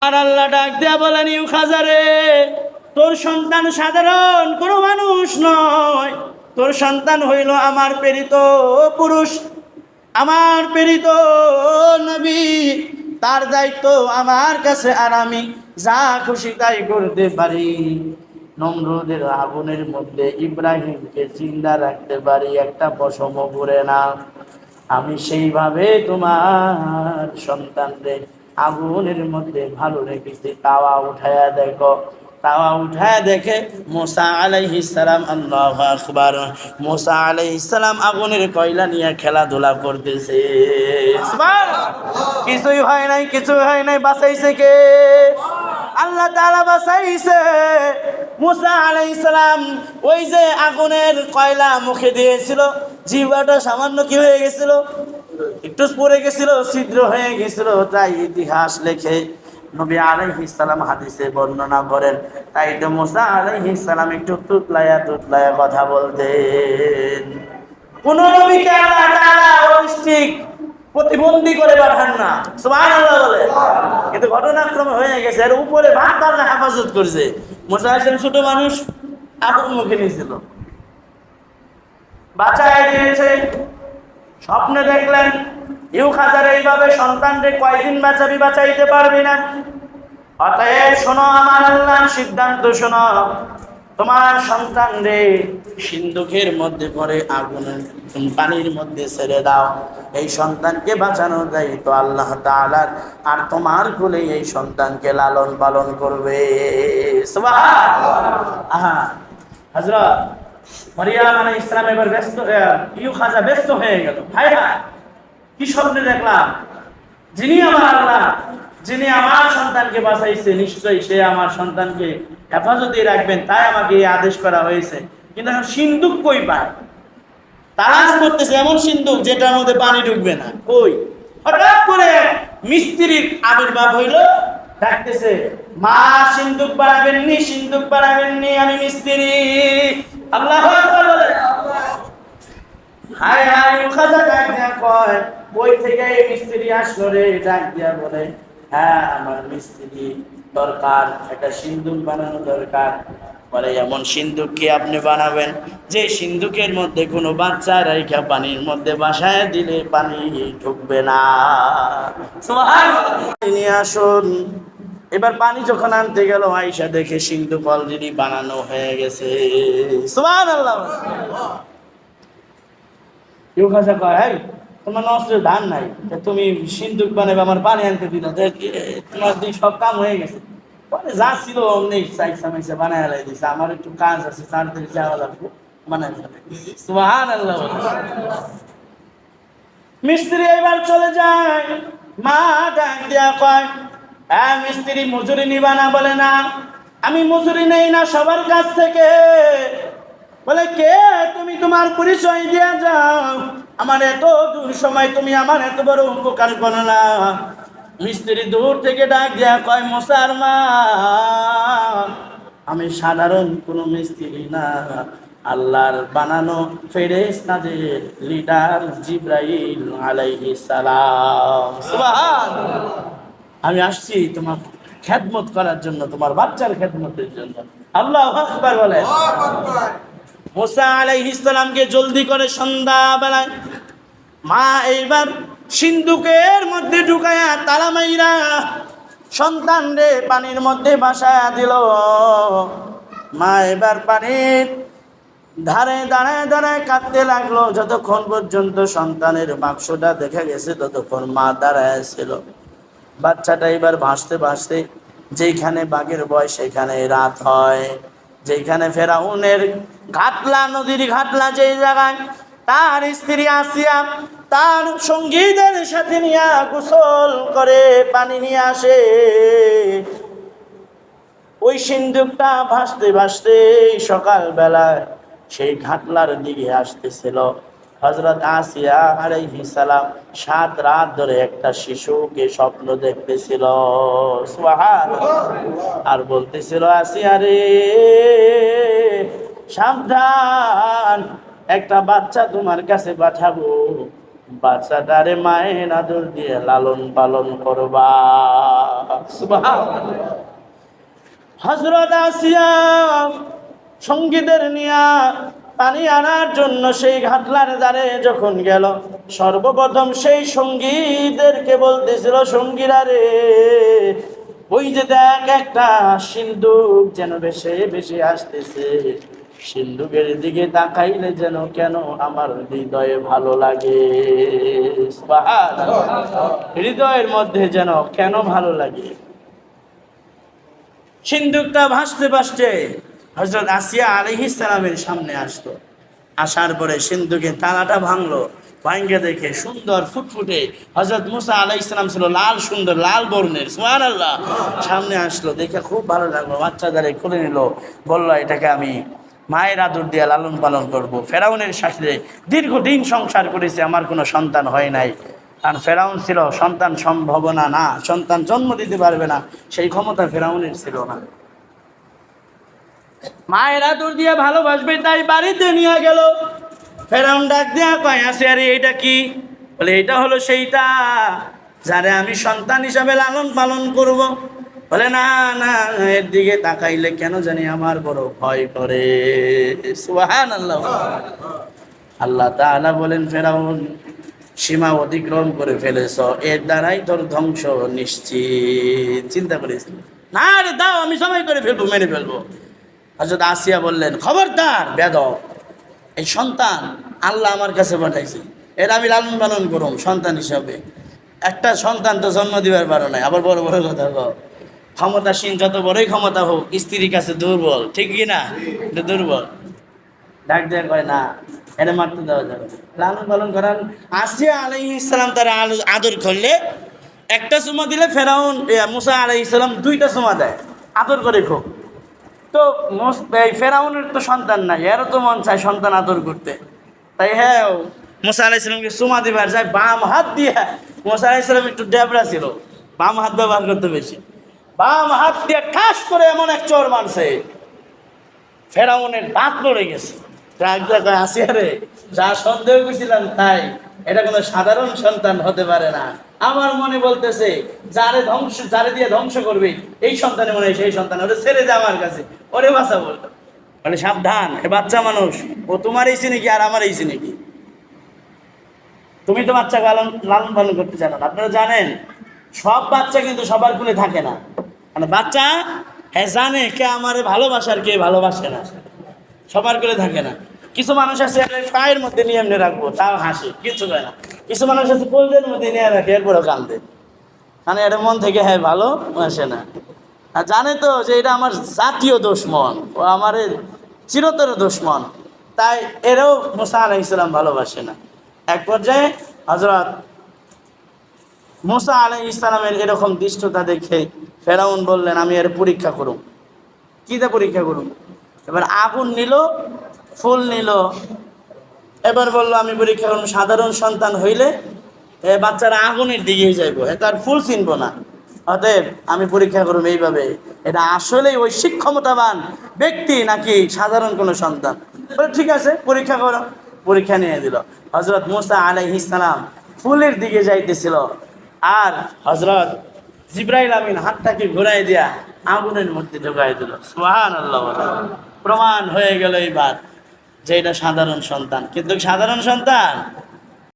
আর আল্লাহ ডাক দেয়া বলেন, ইউখাজারে, তোর সন্তান সাধারণ কোনো মানুষ নয়, তোর সন্তান হইল আমার প্রেরিত পুরুষ, আমার প্রেরিত নবী। তার দায়িত্ব আমার কাছে, আর আমি যা খুশি তাই করতে পারি। নমরুদের আগুনের মধ্যে ইব্রাহিমকে জিন্দা রাখতে পারি, একটা পশমও পুড়ে না। আমি সেইভাবে তোমার সন্তানদের আগুনের মধ্যে ভালো রেখেছি। তাওয়া উঠায়া দেখো, তাওয়া উঠায় দেখে মুসা আলাইহিস সালাম, আল্লাহু আকবার, মুসা আলাইহিস সালাম আগুনের কয়লা নিয়ে খেলাধুলা করতেছে। সুবহানাল্লাহ। কিছুই হয় নাই, কিছুই হয় নাই, বাঁচাইছে কে? আল্লাহ তাআলা বাঁচাইছে। মুসা আলাইহিস সালাম ওই যে আগুনের কয়লা মুখে দিয়েছিল, জিহ্বাটা সামান্য কি হয়ে গেছিল, একটু পড়ে গেছিল, ছিদ্র হয়ে গেছিল। তাই ইতিহাস লেখে, নবী আলাইহিস সালাম হাদিসে বর্ণনা করেন, তাই তো মুসা আলাইহিস সালাম একটু তুতলায়া তুতলায়া কথা বলতেন। কোন নবীকে আল্লাহ তাআলা অরিস্টিক প্রতিবন্ধী করে পাঠান না, সুবহানাল্লাহ বলে। কিন্তু ঘটনাক্রমে হয়ে গেছে, এর উপরে ভাত আল্লাহ হেফাজত করছে। মুসা আলাইহিস সালাম ছোট মানুষ, আগুন মুখে নিয়েছিল, বাঁচায় দিয়েছে। স্বপ্নে দেখলেন, ইউখাজার এইভাবে সন্তানকে কয়দিন বাঁচাবি, বাঁচাইতে পারবি না। অতএব শোনো, আমার আল্লাহর সিদ্ধান্ত শোনো, তোমার সন্তান রে সিন্ধুকের মধ্যে পড়ে আগুনের পানির মধ্যে ছেড়ে দাও। এই সন্তানকে বাঁচানো দায়িত্ব আল্লাহ তাআলার, আর তোমার কোলে এই সন্তানকে লালন পালন করবে। সুবহানাল্লাহ। হযরত মারিয়াম আলাইহিস সালাম এবার ব্যস্ত, ইউখাজা ব্যস্ত হয়ে গেল। ভাই কি স্বপ্নে দেখলাম, যিনি আমার আল্লাহ, যিনি আমার সন্তানকে বাঁচাইছে, নিশ্চয়ই সে আমার সন্তানকে হেফাজতে রাখবেন, তাই আমাকে এই আদেশ করা হয়েছে। কিন্তু এখন সিন্ধুক কই পায়, তালাশ করতেছে এমন সিন্ধুক যেটার মধ্যে পানি ঢুকবে না। কই? হঠাৎ করে মিস্ত্রির আবির্ভাব হইল, ডাকতেছে, মা সিন্ধুক বাড়াবেননি, সিন্ধুক বাড়াবেননি, আমি মিস্ত্রি। আল্লাহু আকবার বলে। হায় হায়, ইউখাজা ডাক দিয়া কয়, ওই থেকে এই মিস্ত্রি আসলো রে। ডাক দিয়া বলে, হ্যাঁ আমার মিস্ত্রি দরকার, একটা সিন্ধুক বানানো দরকার। বলে, এমন সিন্ধুক কি আপনি বানাবেন যে সিন্ধুকের মধ্যে কোনো বাচ্চা রাইখা পানির মধ্যে বাসায় দিলে পানি ঢুকবে না? সুবহানাল্লাহ। নিয়ে আসুন। এবার পানি যখন আনতে গেল, আয়েশা দেখে সিন্ধুক অলরেডি বানানো হয়ে গেছে। সুবহানাল্লাহ। ইউখাজা কয়, এই তোমার নষ্ট ধান নাই, তুমি সিন্ধুক বানাবে, আমার পানি আনতে দিল, তোমার দিন সব কাম হয়ে গেছে। পরে যা ছিল অমনি চাইসা মাইসা বানায় হালাই দিছে, আমার একটু কাজ আছে, তাড়াতাড়ি যাওয়া লাগবে, বানায় ফেলে। সুবহানাল্লাহ। মিস্ত্রি এবার চলে যায়। মা ডাক দিয়া কয়, হ্যাঁ মিস্ত্রি মজুরি নিবা না? বলে, না আমি মজুরি নেই না সবার কাছ থেকে। বলে, কে তুমি? তোমার পরিচয় দিয়া যাও, আমার এত দূর সময় তুমি আমার এত বড় উপকার করো না। মিস্ত্রি দূর থেকে ডাক দিয়া কয়, মুসার মা, আমি সাধারণ কোনো মিস্ত্রি না, আল্লাহর বানানো ফেরেশতাদের লিডার জিবরাইল আলাইহিস সালাম। সুবহানাল্লাহ। আমি আসছি তোমার খেদমত করার জন্য, তোমার বাচ্চার খেদমতের জন্য। আল্লাহু আকবার বলে। মুসা আলাইহিস সালামকে জলদি করে সন্ধ্যাবেলায় মা এইবার সিন্ধুকের মধ্যে ঢুকায়া তালা মাইরা সন্তান রে পানির মধ্যে ভাসায়া দিল। মা এবার পানির ধারে দাঁড়ায় দাঁড়ায় কাঁদতে লাগলো। যতক্ষণ পর্যন্ত সন্তানের বাক্সটা দেখা গেছে ততক্ষণ মা দাঁড়ায় ছিল। বাচ্চাটা এবার ভাসতে ভাসতে, যেখানে বাঘের বয় সেখানে রাত হয়, যেখানে ফেরাউনের ঘাটলা, নদীর ঘাটলা, যেই জায়গায় তার স্ত্রী আসিয়া তার সঙ্গীদের সাথে নিয়ে গোসল করে পানি নিয়ে আসে, ওই সিন্ধুকটা ভাসতে ভাসতে সকালবেলায় সেই ঘাটলার দিকে আসতেছিল। হযরত আসিয়া আলাইহিস সালাম 7 রাত ধরে একটা শিশুকে স্বপ্ন দেখতেছিল। সুবহানাল্লাহ। আর বলতেছিল, আসিয়া রে সাবধান, একটা বাচ্চা তোমার কাছে পাঠাবো, বাচ্চাটারে মায়ের আদর দিয়ে লালন পালন করবা। সুবহানাল্লাহ। হযরত আসিয়া সঙ্গীদের নিয়া পানি আনার জন্য সেই ঘাটলার ধারে যখন গেল, সর্বপ্রথম সেই সঙ্গীদেরকে বলতেছিল, সঙ্গীরা রে, ওই যে দেখ একটা সিন্দুক যেন ভেসে ভেসে আসতেছে, সিন্দুকের দিকে তাকাইলে যেন কেন আমার হৃদয়ে ভালো লাগে। সুবহানাল্লাহ। হৃদয়ের মধ্যে যেন কেন ভালো লাগে। সিন্দুকটা ভাসতে ভাসতে হযরত আসিয়া আলাইহিস সালামের সামনে আসলো। আসার পরে সিন্দুকের তালাটা ভাঙলো, ভাঙ্গে দেখে সুন্দর ফুটফুটে হযরত মুসা আলাইহিস সালাম ছিল লাল, সুন্দর লাল বর্ণের। সুবহানাল্লাহ। সামনে আসলো, দেখে খুব ভালো লাগলো, বাচ্চাদারে খুলে নিল, বলল এটাকে আমি মায়ের আদর দিয়ে লালন পালন করব। ফেরাউনের সাথে দীর্ঘদিন সংসার করেছে, আমার কোনো সন্তান হয় নাই। কারণ ফেরাউন ছিল সন্তান সম্ভাবনা না, সন্তান জন্ম দিতে পারবে না, সেই ক্ষমতা ফেরাউনের ছিল না। মায়ের আদর দিয়ে ভালোবাসবে তাই বাড়িতে নিয়ে গেল। ফেরাউন ডাক দিয়া কয়, আসিয়া রে, এটা কি? বলে এটা হলো সেইটা যারে আমি সন্তান হিসাবে লালন পালন করব। বলে না না, এর দিকে তাকাইলে কেন জানি আমার বড় ভয় করে। সুবহানাল্লাহ। আল্লাহ তাআলা বলেন, ফেরাউন সীমা অতিক্রম করে ফেলেছ, এর দ্বারাই তোর ধ্বংস নিশ্চিত। চিন্তা করিস না রে, দাও আমি সবাই করে ফেলবো, মেরে ফেলবো। হযরত আসিয়া বললেন, খবরদার বেয়াদব, এই সন্তান আল্লাহ আমার কাছে পাঠাইছে, এর আমি লালন পালন করুম সন্তান হিসাবে। একটা সন্তান তো জন্ম দিবার পারো নাই, আবার বড় বড় কথা কও। ক্ষমতাসীন যত বড়ই ক্ষমতা হোক, স্ত্রীর কাছে দুর্বল, ঠিক কি না? দুর্বল। ডাক দেয়া কয় না, এটা মারতে দেওয়া যাবে, লালন পালন করার। আসিয়া আলাইহিস সালাম তারা আদর করলে, একটা চুমা দিলে ফেরাউন মুসা আলাইহিস সালাম দুইটা চুমা দেয়, আদর করে খুব। তো এই ফেরাউনের তো সন্তান নাই, এরও তো মন চায় সন্তান আদর করতে। তাই হ্যাঁ, মুসা আলাইহিস সালামকে চুমা দিবার যায় বাম হাত দিয়ে। মুসা আলাইহিস সালাম একটু ডেবরা ছিল, বাম হাত ব্যবহার করতে বেশি। বাম হাত দিয়ে ঠাস করে এমন এক চোর মারছে, ফেরাউনের দাঁত পড়ে গেছে। আসিয়া রে, যা সন্দেহ করেছিলাম তাই, এটা কোনো সাধারণ সন্তান হতে পারে না। আমার মনে বলতেছে যারে দিয়ে ধ্বংস করবে এই সন্তানে মনে হয় সেই সন্তান, ওটা ছেড়ে দে আমার কাছে, ওরে বাঁচা বলতো। বলে সাবধান, এ বাচ্চা মানুষ, ও তোমার এইছি নাকি আর আমার এইছি নাকি? তুমি তো বাচ্চা লালন পালন করতে জানো না। আপনারা জানেন সব বাচ্চা কিন্তু সবার কোলে থাকে না। মানে বাচ্চা হ্যাঁ জানে কে আমারে ভালোবাসে আর কে ভালোবাসে না, সবার কোলে থাকে না। কিছু মানুষ আছে পায়ের মধ্যে নিয়ে এমনি রাখবো, তাও হাসে, কিছু হয় না। কিছু মানুষ আছে কোলের মধ্যে নিয়ে রাখে, এরপরেও কান্দে, মানে এটা মন থেকে হ্যাঁ ভালো আসে না। আর জানে তো যে এটা আমার জাতীয় দুশমন, ও আমার চিরতর দুশমন, তাই এরাও মুসা আলাইহিস সালাম ভালোবাসে না। এক পর্যায়ে হযরত মুসা আলাইহিস সালামের এরকম দৃষ্টতা দেখে ফেরাউন বললেন, আমি এর পরীক্ষা করুম। কীটা পরীক্ষা করুম? এবার আগুন নিল, ফুল নিল, এবার বললো আমি পরীক্ষা করুম, সাধারণ সন্তান হইলে বাচ্চারা আগুনের দিকেই যাইব, তার ফুল চিনবো না, অতএব আমি পরীক্ষা করুম এইভাবে, এটা আসলেই ওই ক্ষমতাবান ব্যক্তি নাকি সাধারণ কোনো সন্তান। বলে ঠিক আছে, পরীক্ষা করো। পরীক্ষা নিয়ে দিল। হযরত মুসা আলাইহিস সালাম ফুলের দিকে যাইতেছিল, আর হযরত জিবরাইল আমিন হাতটাকে ঘুরাই দিয়া আগুনের মধ্যে ঢুকাই দিল। সুবহানাল্লাহ। প্রমাণ হয়ে গেল এইবার যে এটা সাধারণ সন্তান। কিন্তু সাধারণ সন্তান